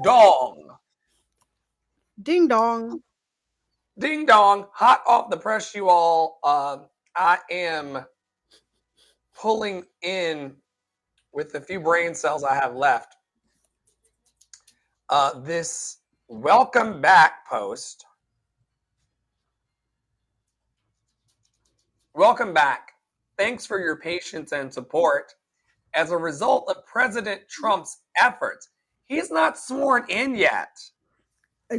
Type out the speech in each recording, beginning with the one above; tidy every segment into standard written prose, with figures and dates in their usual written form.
dong. Ding dong. Ding dong. Hot off the press, you all. I am pulling in with the few brain cells I have left. This welcome back post. Welcome back. Thanks for your patience and support. As a result of President Trump's efforts, he's not sworn in yet.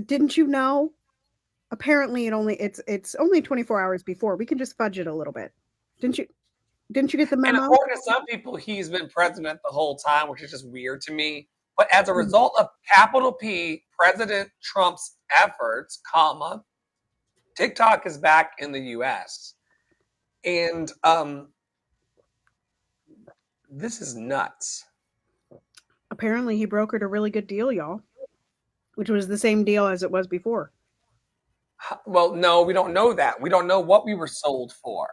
Didn't you know? Apparently, it's only 24 hours before. We can just fudge it a little bit. Didn't you get the And memo? according to some people, he's been president the whole time, which is just weird to me. But as a result of capital P, President Trump's efforts, comma, TikTok is back in the US. And this is nuts. Apparently, he brokered a really good deal, y'all, which was the same deal as it was before. Well, no, we don't know that. We don't know what we were sold for.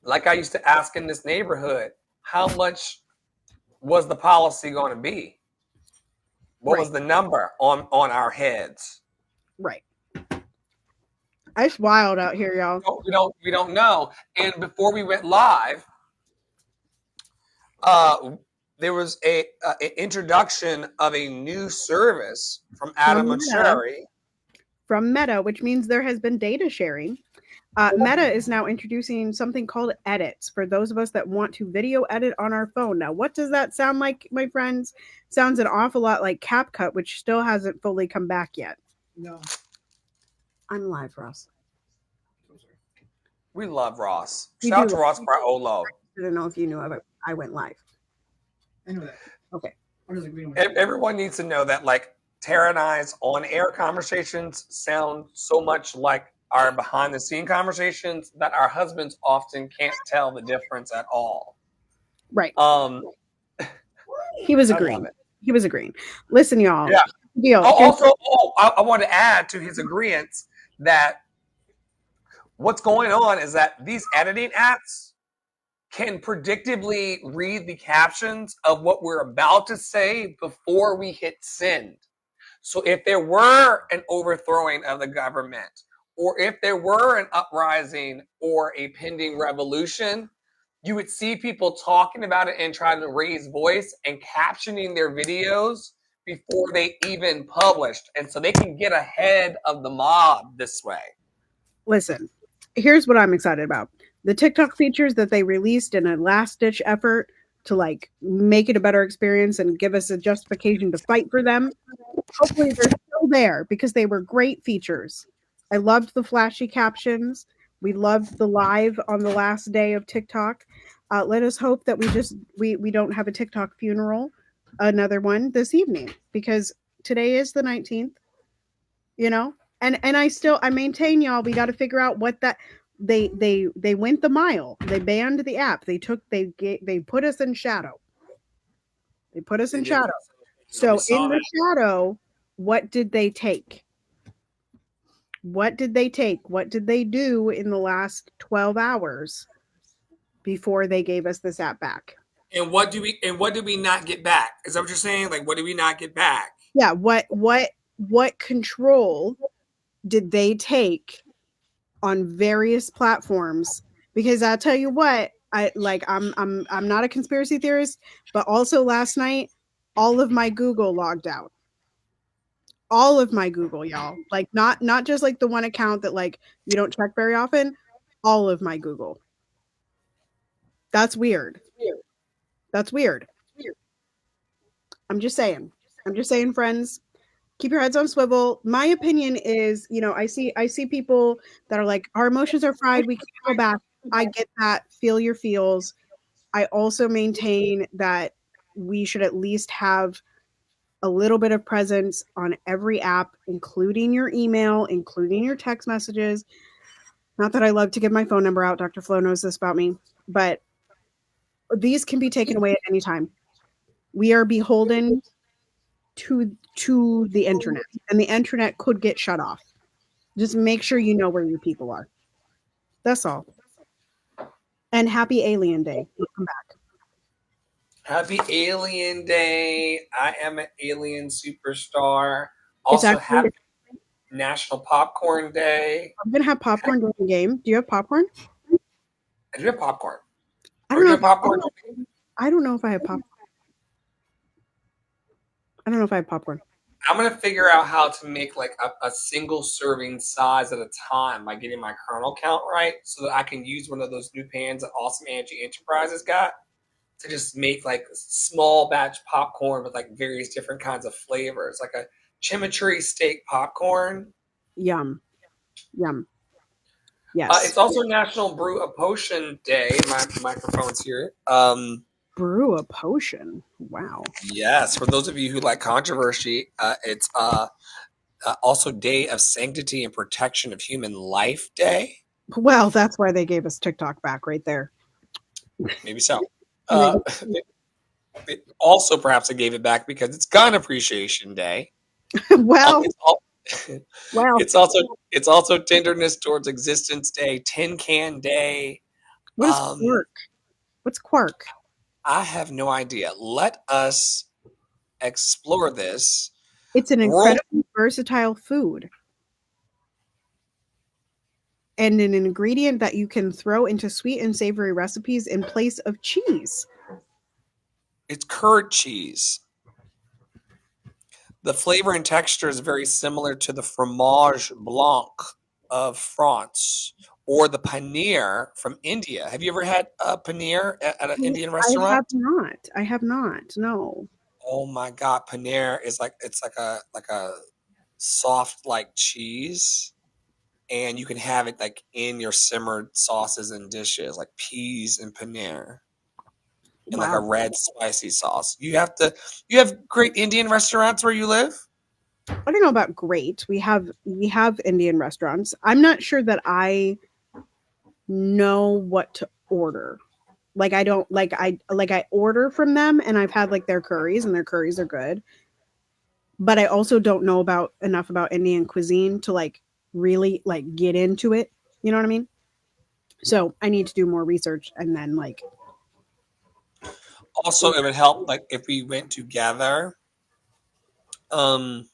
Like I used to ask in this neighborhood, how much was the policy going to be? What was the number on our heads? Right. It's wild out here, y'all. We don't know. And before we went live, there was an introduction of a new service from Adam Mosseri. From Meta, which means there has been data sharing. Meta is now introducing something called edits for those of us that want to video edit on our phone. Now, what does that sound like, my friends? Sounds an awful lot like CapCut, which still hasn't fully come back yet. No. I'm live, Ross. We love Ross. Shout out to Ross Barolo. I don't know if you knew I went live. I know that. Okay. Everyone needs to know that, like, Tara and I's on-air conversations sound so much like our behind-the-scene conversations that our husbands often can't tell the difference at all. Right. He was agreeing. He was agreeing. Listen, y'all. Yeah. Deal. I want to add to his agreement that what's going on is that these editing apps can predictably read the captions of what we're about to say before we hit send. So if there were an overthrowing of the government, or if there were an uprising or a pending revolution, you would see people talking about it and trying to raise voice and captioning their videos before they even published. And so they can get ahead of the mob this way. Listen, here's what I'm excited about. The TikTok features that they released in a last-ditch effort to like make it a better experience and give us a justification to fight for them. Hopefully they're still there because they were great features. I loved the flashy captions. We loved the live on the last day of TikTok. Let us hope that we don't have a TikTok funeral, another one this evening, because today is the 19th, you know? And I maintain, y'all, we got to figure out what that they went the mile. They banned the app. They put us in shadow. They put us in shadow. So in the shadow, what did they take? What did they take? What did they do in the last 12 hours before they gave us this app back? And what do we not get back? Is that what you're saying? Like, what do we not get back? Yeah, what control did they take on various platforms? Because I'll tell you what, I'm not a conspiracy theorist, but also last night all of my Google logged out. All of my Google, y'all. Like not just like the one account that like you don't check very often. All of my Google. That's weird. That's weird. I'm just saying, friends. Keep your heads on swivel. My opinion is, I see people that are like, our emotions are fried. We can't go back. I get that. Feel your feels. I also maintain that we should at least have a little bit of presence on every app, including your email, including your text messages. Not that I love to give my phone number out. Dr. Flo knows this about me, but these can be taken away at any time. We are beholden to the internet, and the internet could get shut off. Just make sure you know where your people are. That's all. And happy Alien Day. Welcome back. Happy Alien Day. I am an alien superstar. It's Also, actually happy National Popcorn Day. I'm gonna have popcorn during the game. Do you have popcorn? I do have popcorn. I Are don't you know. doing popcorn? I don't know if I have popcorn. I don't know if I have popcorn. I'm gonna figure out how to make like a single serving size at a time by getting my kernel count right, so that I can use one of those new pans that Awesome Angie Enterprises got to just make like small batch popcorn with like various different kinds of flavors, like a chimichurri steak popcorn. Yum, yum. Yes. It's also National Brew a Potion Day. My microphone's here. Brew a potion. Wow. Yes, for those of you who like controversy, it's also Day of Sanctity and Protection of Human Life Day. Well, that's why they gave us TikTok back right there. Maybe so. It also perhaps I gave it back because it's Gun Appreciation Day. Well, It's all, well. it's also Tenderness Towards Existence Day, Tin Can Day. What is quark? What's quark? I have no idea. Let us explore this. It's an World incredibly versatile food and an ingredient that you can throw into sweet and savory recipes in place of cheese. It's curd cheese. The flavor and texture is very similar to the fromage blanc of France or the paneer from India. Have you ever had a paneer at an Indian I restaurant? have not. I have not. No. Oh my god, paneer is like it's like a soft like cheese, and you can have it like in your simmered sauces and dishes like peas and paneer in like a Wow. red spicy sauce. You have great Indian restaurants where you live? I don't know about great. We have Indian restaurants. I'm not sure that I know what to order. Like I don't like I order from them and I've had like their curries and their curries are good. But I also don't know about enough about Indian cuisine to like really like get into it. You know what I mean? So I need to do more research and then like Also, it would help like if we went together. Um,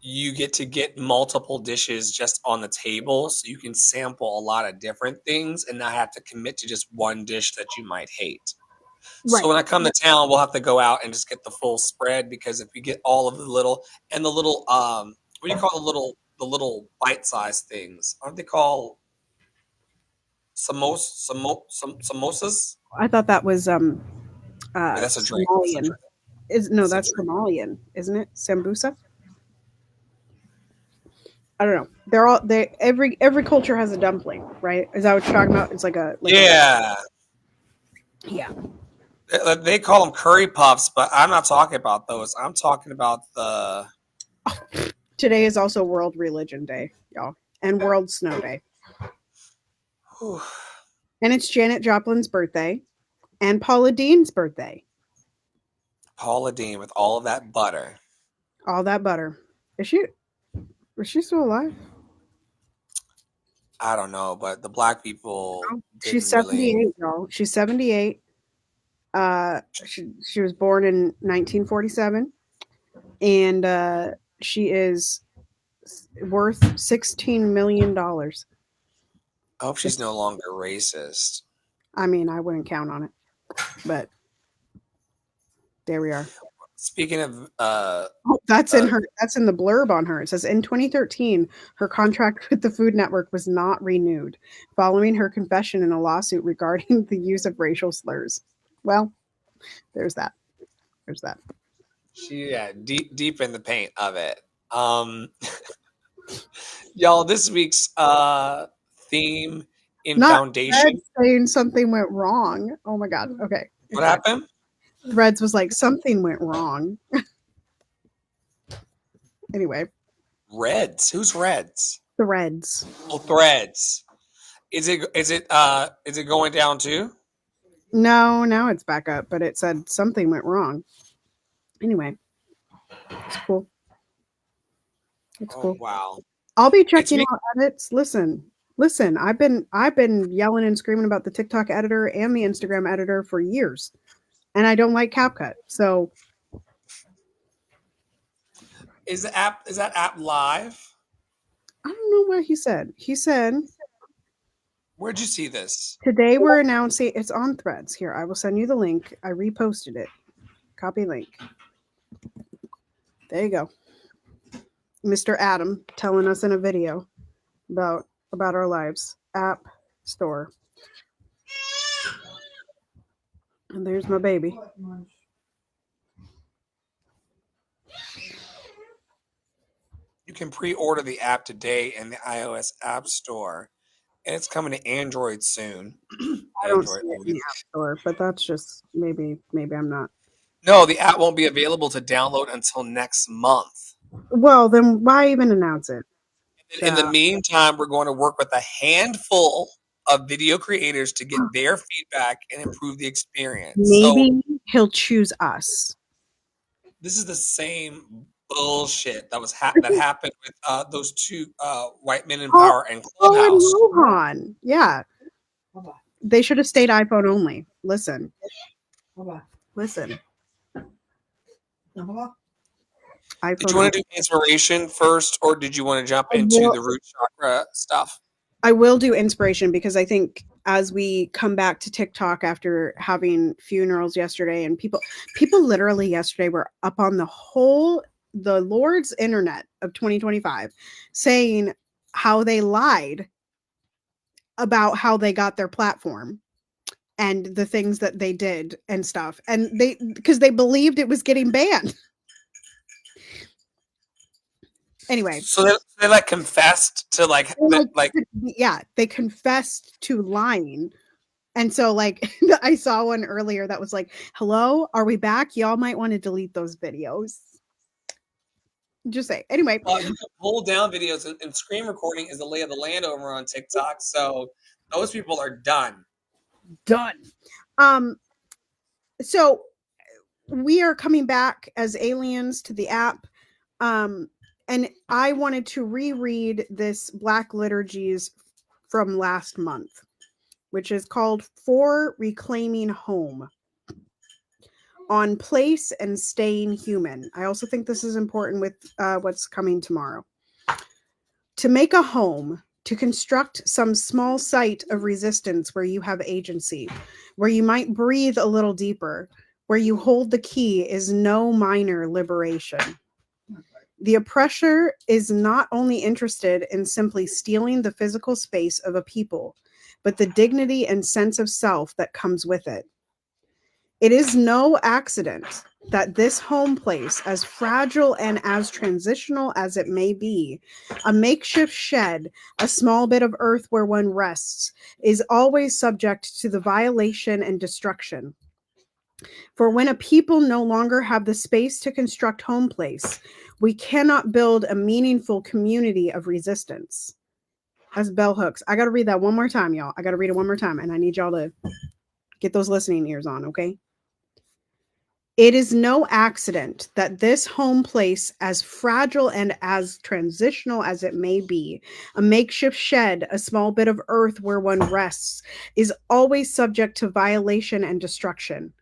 you get to get multiple dishes just on the table, so you can sample a lot of different things and not have to commit to just one dish that you might hate. So right. when I come to town, we'll have to go out and just get the full spread because if we get all of the little what do you call the little bite-sized things? Aren't they called samosas? I thought that was Wait, that's a drink. That's a Somalian. drink. Is no, That's a that's drink. Somalian, isn't it? Sambusa? I don't know. They're all they every culture has a dumpling, right? Is that what you're talking about? It's like a Yeah, yeah. they call them curry puffs, but I'm not talking about those. I'm talking about the. Today is also World Religion Day, y'all, and World Snow Day. Whew. And it's Janet Joplin's birthday and Paula Dean's birthday. Paula Deen with all of that butter. All that butter. Is she still alive? I don't know, but the black people She's didn't really. 78, y'all. She's 78. She was born in 1947 and she is worth $16 million. I hope she's no longer racist. I mean, I wouldn't count on it, but there we are. Speaking of, Oh, that's in uh, her. That's in the blurb on her. It says in 2013, her contract with the Food Network was not renewed, following her confession in a lawsuit regarding the use of racial slurs. Well, there's that. There's that. she yeah, deep in the paint of it. Um, y'all, this week's theme in Not foundation. Threads saying something went wrong. Oh my god. Okay, What it's fine. happened? Threads was like something went wrong. Anyway, Reds. Who's Reds? Threads. Oh, Threads. Is it going down too? No, now it's back up, but it said something went wrong. Anyway, it's cool. It's Oh cool. wow. I'll be It's checking me. out edits. Listen. I've been yelling and screaming about the TikTok editor and the Instagram editor for years. and I don't like CapCut. So Is that app live? I don't know what he said. He said Where'd you see this? today we're announcing it's on Threads. Here, I will send you the link. I reposted it. Copy link. There you go. Mr. Adam telling us in a video about our lives. App store. And there's my baby. You can pre-order the app today in the iOS App Store, and it's coming to Android soon. I don't Android see it in only. the App Store, but that's just maybe I'm not. No, the app won't be available to download until next month. Well, then why even announce it? In the meantime, we're going to work with a handful of video creators to get their feedback and improve the experience. So Maybe he'll choose us. this is the same bullshit that that happened with those two white men in power and Clubhouse. Oh, and Rohan. Yeah. They should have stayed iPhone only. Listen. Listen. Did you want to do inspiration first, or did you want to jump into the root chakra stuff? I will do inspiration because I think as we come back to TikTok after having funerals yesterday, and people literally yesterday were up on the Lord's internet of 2025 saying how they lied about how they got their platform and the things that they did and stuff. And because they believed it was getting banned. Anyway, so they like confessed to they confessed to lying. And so like I saw one earlier that was like, hello, are we back? Y'all might want to delete those videos. Just say anyway. You can pull down videos, and screen recording is the lay of the land over on TikTok. So those people are done. So we are coming back as aliens to the app. And I wanted to reread this Black Liturgies from last month, which is called For Reclaiming Home, on place and staying human. I also think this is important with what's coming tomorrow. To make a home, to construct some small site of resistance where you have agency, where you might breathe a little deeper, where you hold the key is no minor liberation. The oppressor is not only interested in simply stealing the physical space of a people, but the dignity and sense of self that comes with it. It is no accident that this home place, as fragile and as transitional as it may be, a makeshift shed, a small bit of earth where one rests, is always subject to the violation and destruction. For when a people no longer have the space to construct home place, we cannot build a meaningful community of resistance. That's bell hooks. I got to read that one more time, y'all. I got to read it one more time, and I need y'all to get those listening ears on, okay? It is no accident that this home place, as fragile and as transitional as it may be, a makeshift shed, a small bit of earth where one rests, is always subject to violation and destruction.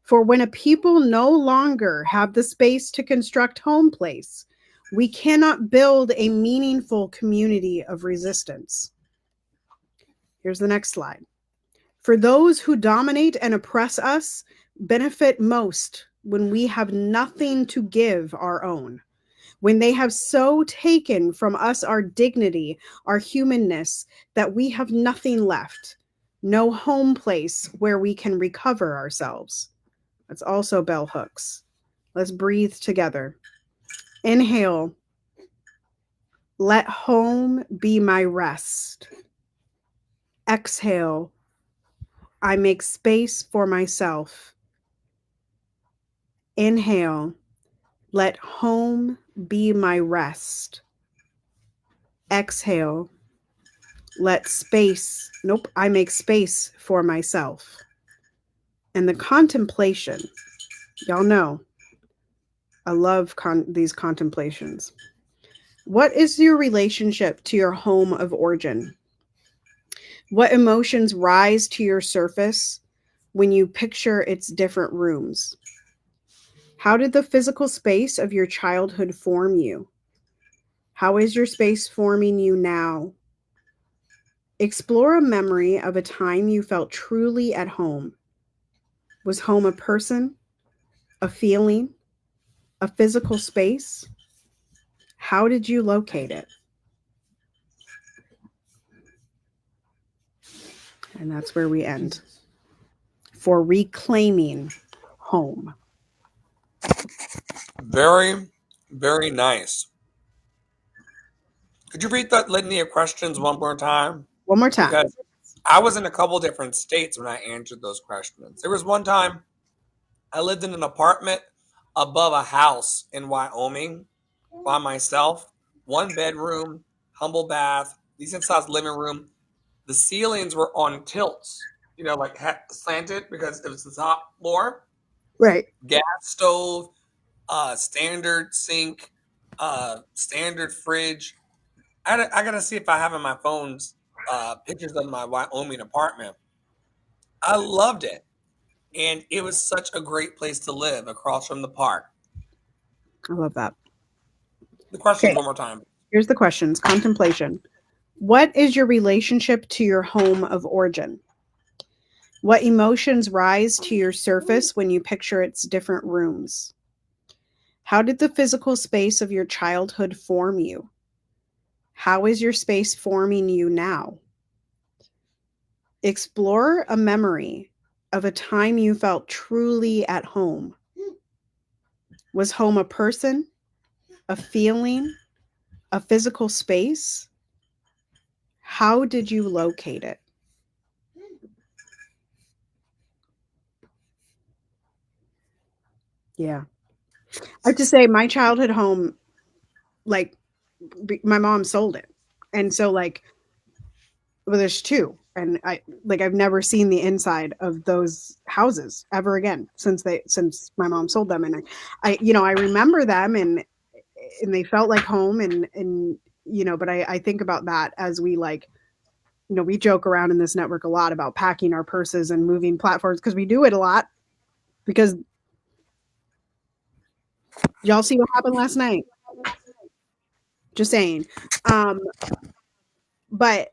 For when a people no longer have the space to construct home place, we cannot build a meaningful community of resistance. Here's the next slide. For those who dominate and oppress us benefit most when we have nothing to give our own, when they have so taken from us our dignity, our humanness, that we have nothing left, no home place where we can recover ourselves. That's also bell hooks. Let's breathe together. Inhale. Let home be my rest. Exhale. I make space for myself. Inhale. Let home be my rest. Exhale. I make space for myself. And the contemplation, y'all know, I love these contemplations. What is your relationship to your home of origin? What emotions rise to your surface when you picture its different rooms? How did the physical space of your childhood form you? How is your space forming you now? Explore a memory of a time you felt truly at home. Was home a person, a feeling, a physical space? How did you locate it? And that's where we end for reclaiming home. Very, very nice. Could you read that litany of questions one more time? One more time. Because I was in a couple different states when I answered those questions. There was one time I lived in an apartment above a house in Wyoming by myself, one bedroom, humble bath, decent sized living room. The ceilings were on tilts, like slanted because it was the top floor. Right. Gas stove, standard sink, standard fridge. I gotta see if I have in my phones pictures of my Wyoming apartment. I loved it, and it was such a great place to live across from the park. I love that. The questions Okay. one more time. Here's the questions. Contemplation. What is your relationship to your home of origin? What emotions rise to your surface when you picture its different rooms? How did the physical space of your childhood form you? How is your space forming you now? Explore a memory of a time you felt truly at home. Was home a person, a feeling, a physical space? How did you locate it? Yeah. I have to say, my childhood home, like, my mom sold it. And so, like, well, there's two. And I've never seen the inside of those houses ever again since my mom sold them. And I remember them and they felt like home and but I think about that as we we joke around in this network a lot about packing our purses and moving platforms because we do it a lot because y'all see what happened last night. Just saying. But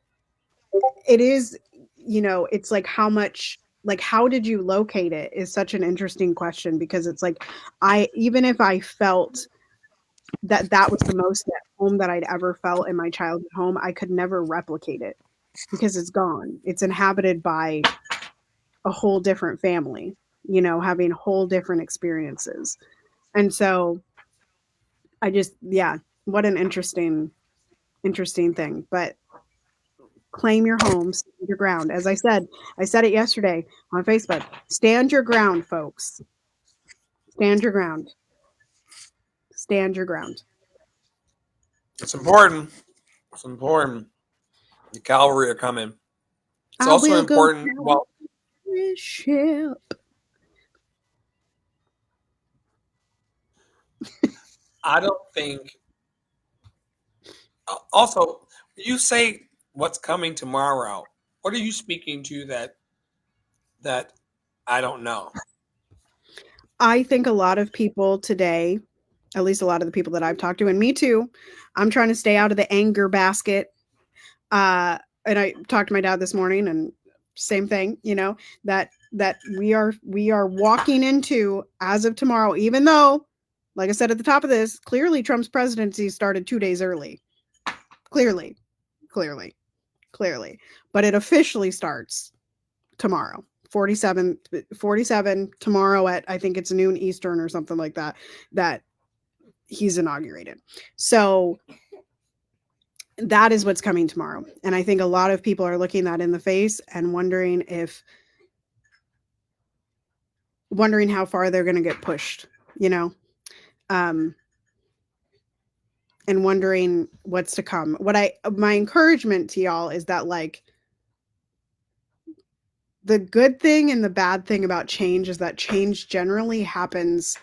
it is, it's like how much, like, how did you locate it is such an interesting question because it's like, even if I felt that was the most at home that I'd ever felt in my childhood home, I could never replicate it because it's gone. It's inhabited by a whole different family, having whole different experiences. And so yeah, what an interesting thing. But claim your home, stand your ground. As I said it yesterday on Facebook. Stand your ground, folks. Stand your ground. Stand your ground. It's important. It's important. The cavalry are coming. It's I also will go important. Well, ship. I don't think. Also, you say what's coming tomorrow. What are you speaking to that I don't know? I think a lot of people today, at least a lot of the people that I've talked to, and me too, I'm trying to stay out of the anger basket. And I talked to my dad this morning and same thing, that we are walking into, as of tomorrow, even though, like I said at the top of this, clearly Trump's presidency started 2 days early. Clearly. But it officially starts tomorrow. 47 tomorrow at, I think it's noon Eastern or something like that he's inaugurated. So that is what's coming tomorrow. And I think a lot of people are looking that in the face and wondering how far they're going to get pushed, and wondering what's to come. My encouragement to y'all is that, like, the good thing and the bad thing about change is that change generally happens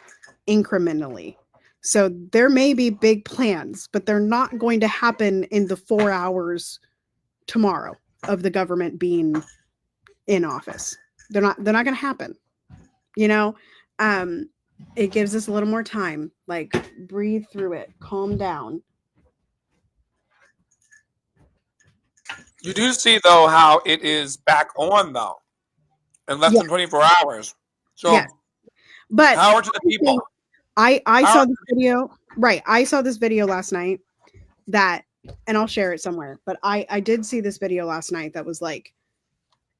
incrementally. So there may be big plans, but they're not going to happen in the 4 hours tomorrow of the government being in office. They're not going to happen. You know, um, it gives us a little more time. Like, breathe through it, calm down. You do see though how it is back on though in less Yeah, than 24 hours. yes. So But power to the people. I Power saw to this the people. video. Right, I saw this video last night that, and I'll share it somewhere. But I did see this video last night that was like,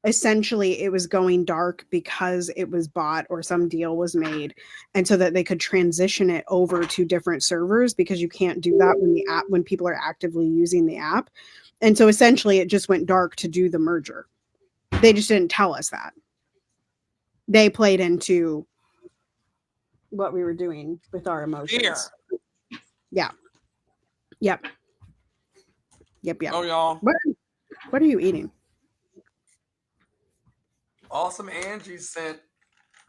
essentially it was going dark because it was bought or some deal was made, and so that they could transition it over to different servers, because you can't do that when people are actively using the app. And so essentially it just went dark to do the merger. They just didn't tell us that. They played into what we were doing with our Fear. emotions. Yeah. Yep. Yep. Yep. Oh, y'all. What are you eating? Awesome Angie sent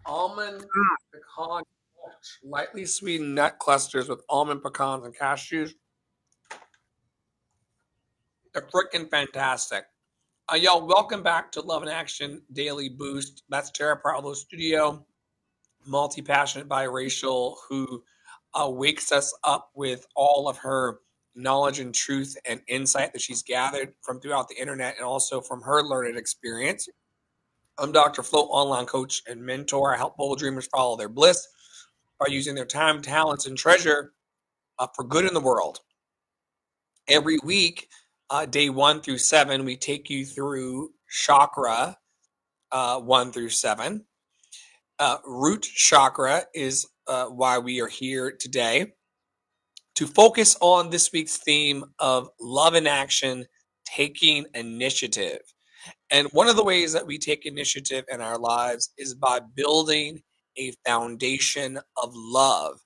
almond pecan lightly sweetened nut clusters with almond pecans and cashews. They're freaking fantastic. Y'all, welcome back to Love and Action Daily Boost. That's Tara Parlo Studio, multi-passionate biracial who wakes us up with all of her knowledge and truth and insight that she's gathered from throughout the internet and also from her learned experience. I'm Dr. Flo, online coach and mentor. I help bold dreamers follow their bliss by using their time, talents, and treasure for good in the world. Every week, day 1 through 7, we take you through chakra 1 through 7. Root chakra is why we are here today to focus on this week's theme of love in action, taking initiative. And one of the ways that we take initiative in our lives is by building a foundation of love.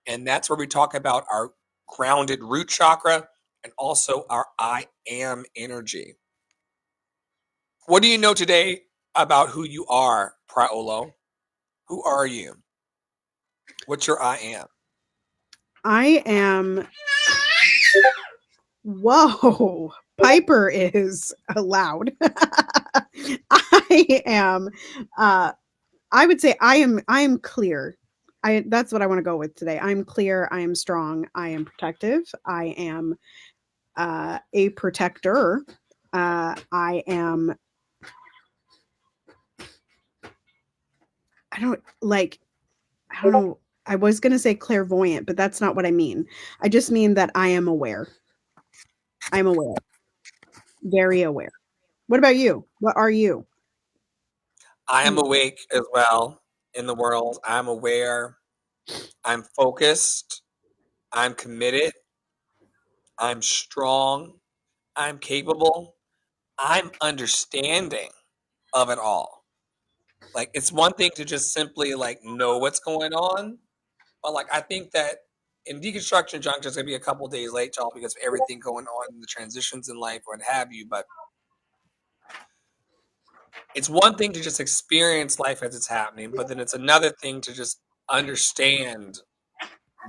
And that's where we talk about our grounded root chakra and also our I am energy. What do you know today about who you are, Praolo? Who are you? What's your I am? I am. Whoa, Piper is loud. I am. I would say I am clear. That's what I want to go with today. I'm clear. I am strong. I am protective. I am a protector. I am. I don't like. I don't know. I was gonna say clairvoyant, but that's not what I mean. I just mean that I am aware. I'm aware. Very aware. What about you? What are you? I am Hmm. awake as well in the world. I'm aware. I'm focused. I'm committed. I'm strong. I'm capable. I'm understanding of it all. Like it's one thing to just simply like know what's going on, but like I think that in deconstruction junction it's gonna be a couple days late, y'all, because of everything going on, the transitions in life, what have you. But it's one thing to just experience life as it's happening, but then it's another thing to just understand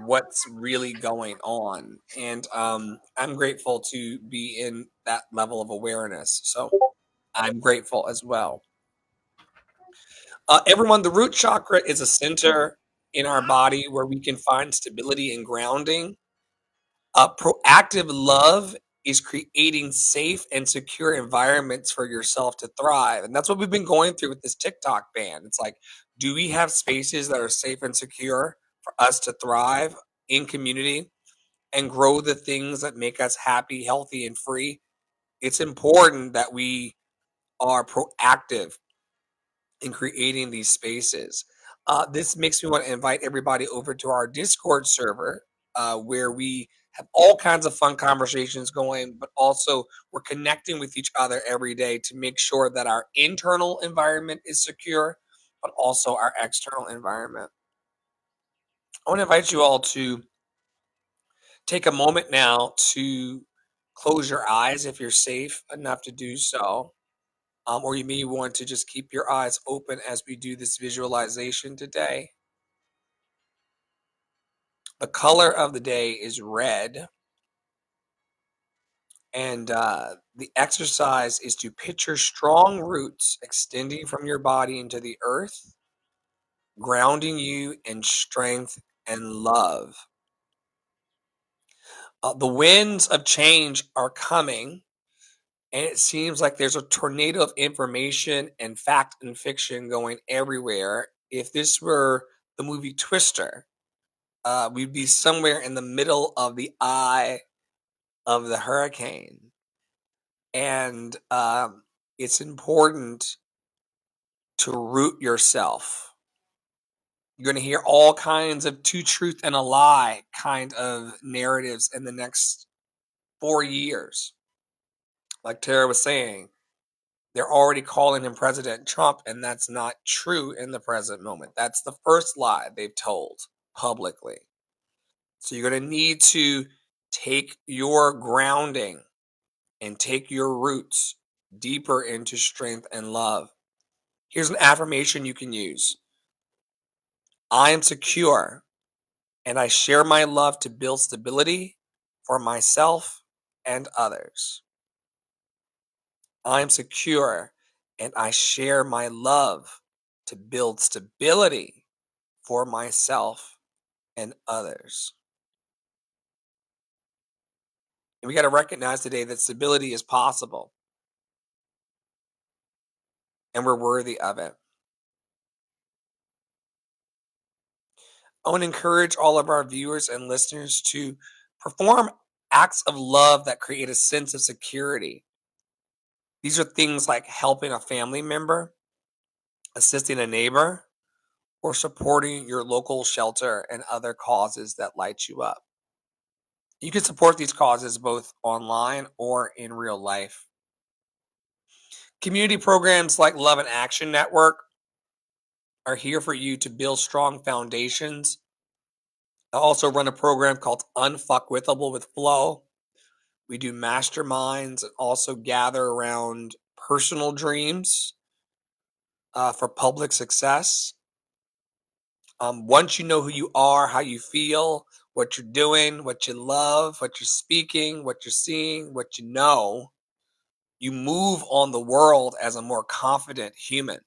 what's really going on. And I'm grateful to be in that level of awareness. So I'm grateful as well. Everyone, the root chakra is a center in our body where we can find stability and grounding. Proactive love is creating safe and secure environments for yourself to thrive. And that's what we've been going through with this TikTok ban. It's like, do we have spaces that are safe and secure for us to thrive in community and grow the things that make us happy, healthy, and free? It's important that we are proactive in creating these spaces. This makes me want to invite everybody over to our Discord server where we have all kinds of fun conversations going, but also we're connecting with each other every day to make sure that our internal environment is secure, but also our external environment. I want to invite you all to take a moment now to close your eyes if you're safe enough to do so. Or you may want to just keep your eyes open as we do this visualization today. The color of the day is red. And the exercise is to picture strong roots extending from your body into the earth, grounding you in strength and love. The winds of change are coming, and it seems like there's a tornado of information and fact and fiction going everywhere. If this were the movie Twister, we'd be somewhere in the middle of the eye of the hurricane. And it's important to root yourself. You're going to hear all kinds of two truth and a lie kind of narratives in the next 4 years. Like Tara was saying, they're already calling him President Trump, and that's not true in the present moment. That's the first lie they've told publicly. So you're going to need to take your grounding and take your roots deeper into strength and love. Here's an affirmation you can use. I am secure, and I share my love to build stability for myself and others. I am secure, and I share my love to build stability for myself and others. And we got to recognize today that stability is possible, and we're worthy of it. I want to encourage all of our viewers and listeners to perform acts of love that create a sense of security. These are things like helping a family member, assisting a neighbor, or supporting your local shelter and other causes that light you up. You can support these causes both online or in real life. Community programs like Love and Action Network are here for you to build strong foundations. I also run a program called Unfuckwithable with Flow. We do masterminds and also gather around personal dreams for public success. Once you know who you are, how you feel, what you're doing, what you love, what you're speaking, what you're seeing, what you know, you move on the world as a more confident human.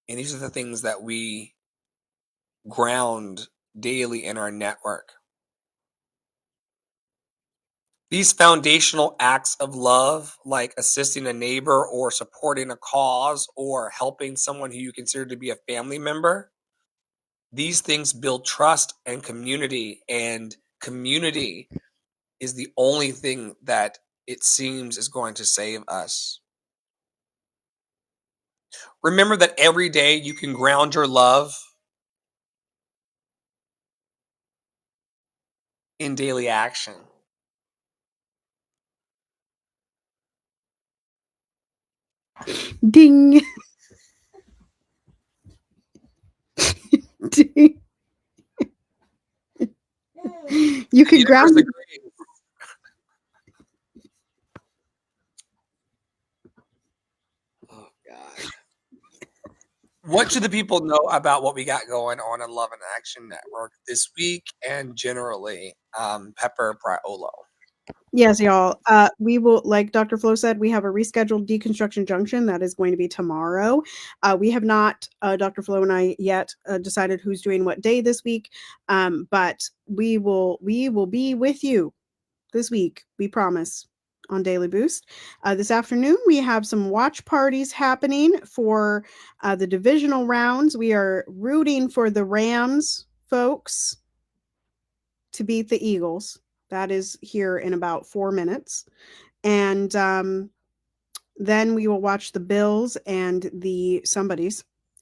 And these are the things that we ground daily in our network. These foundational acts of love, like assisting a neighbor or supporting a cause or helping someone who you consider to be a family member, these things build trust and community is the only thing that it seems is going to save us. Remember that every day you can ground your love in daily action. Ding. Ding. You can ground. Oh God. What should the people know about what we got going on in Love and Action Network this week and generally, Pepper Priolo? Yes, y'all. We will, like Dr. Flo said, we have a rescheduled deconstruction junction that is going to be tomorrow. We have not, Dr. Flo and I, yet decided who's doing what day this week, but we will be with you this week. We promise. On Daily Boost. This afternoon, we have some watch parties happening for the divisional rounds. We are rooting for the Rams, folks, to beat the Eagles. That is here in about 4 minutes. And then we will watch the Bills and the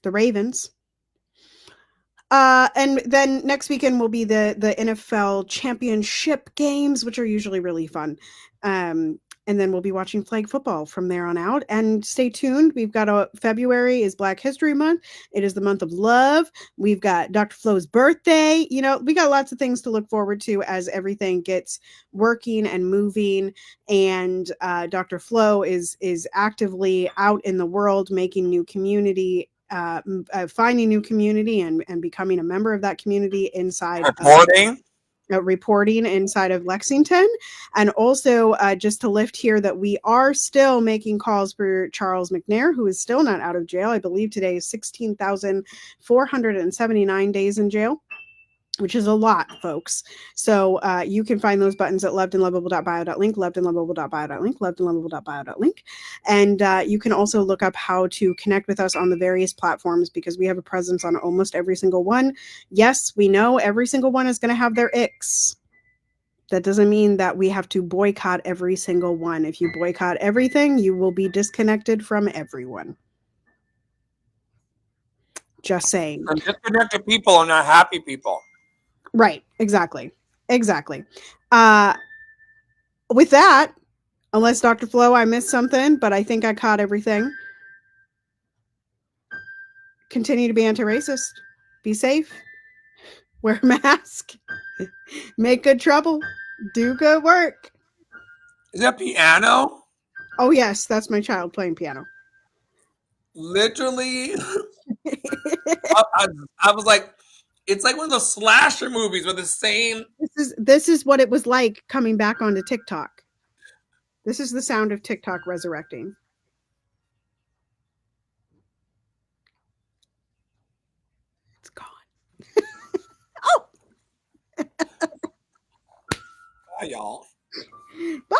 Ravens. And then next weekend will be the NFL championship games, which are usually really fun. And then we'll be watching flag football from there on out. And stay tuned. We've got February is Black History Month. It is the month of love. We've got Dr. Flo's birthday. You know, we got lots of things to look forward to as everything gets working and moving. And Dr. Flo is actively out in the world making new community. Finding new community and becoming a member of that community inside. Reporting. reporting inside of Lexington. And also, just to lift here, that we are still making calls for Charles McNair, who is still not out of jail. I believe today is 16,479 days in jail, which is a lot, folks. So you can find those buttons at lovedandlovable.bio.link, lovedandlovable.bio.link, lovedandlovable.bio.link. And you can also look up how to connect with us on the various platforms, because we have a presence on almost every single one. Yes, we know every single one is going to have their icks. That doesn't mean that we have to boycott every single one. If you boycott everything, you will be disconnected from everyone. Just saying. And disconnected people are not happy people. Right. Exactly. Exactly. With that, unless Dr. Flo, I missed something, but I think I caught everything. Continue to be anti-racist. Be safe. Wear a mask. Make good trouble. Do good work. Is that piano? Oh yes, that's my child playing piano. Literally, I was like, it's like one of those slasher movies with the same. This is what it was like coming back onto TikTok. This is the sound of TikTok resurrecting. It's gone. Oh! Bye, y'all. Bye!